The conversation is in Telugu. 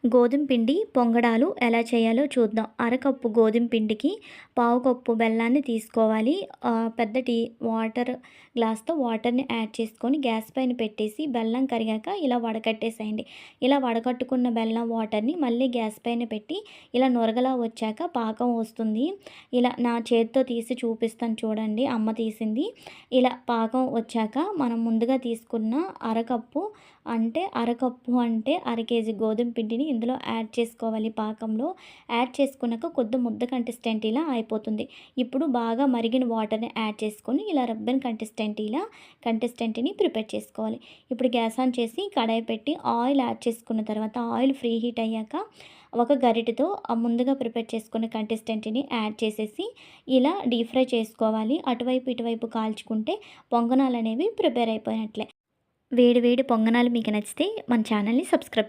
గోధుమ పిండి పొంగడాలు ఎలా చేయాలో చూద్దాం. అరకప్పు గోధుమ పిండికి పావు కప్పు బెల్లాన్ని తీసుకోవాలి. పెద్ద వాటర్ గ్లాస్‌తో వాటర్‌ని యాడ్ చేసుకొని గ్యాస్ పైన పెట్టేసి బెల్లం కరిగాక ఇలా వడకట్టేసేయండి. ఇలా వడకట్టుకున్న బెల్లం వాటర్‌ని మళ్ళీ గ్యాస్ పైన పెట్టి ఇలా నురగలా వచ్చాక పాకం వస్తుంది. ఇలా నా చేత్తో తీసి చూపిస్తాను చూడండి, అమ్మ తీసింది. ఇలా పాకం వచ్చాక మనం ముందుగా తీసుకున్న అరకప్పు అంటే అర కేజీ గోధుమ పిండిని ఇందులో యాడ్ చేసుకోవాలి పాకంలో. యాడ్ చేసుకున్నాక కొద్ది ముద్ద కంటెస్టెంట్ ఇలా అయిపోతుంది. ఇప్పుడు బాగా మరిగిన వాటర్‌ని యాడ్ చేసుకొని ఇలా రబ్బర్ కంటెస్టెంట్‌ని ప్రిపేర్ చేసుకోవాలి. ఇప్పుడు గ్యాస్ ఆన్ చేసి కడాయి పెట్టి ఆయిల్ యాడ్ చేసుకున్న తర్వాత ఆయిల్ ఫ్రీ హీట్ అయ్యాక ఒక గరిటెతో ముందుగా ప్రిపేర్ చేసుకున్న కంటెస్టెంట్‌ని యాడ్ చేసేసి ఇలా డీప్ ఫ్రై చేసుకోవాలి. అటువైపు ఇటువైపు కాల్చుకుంటే పొంగనాలనేవి ప్రిపేర్ అయిపోయినట్లే. వేడి వేడి పొంగనాలు మీకు నచ్చితే మన ఛానల్‌ని సబ్స్క్రైబ్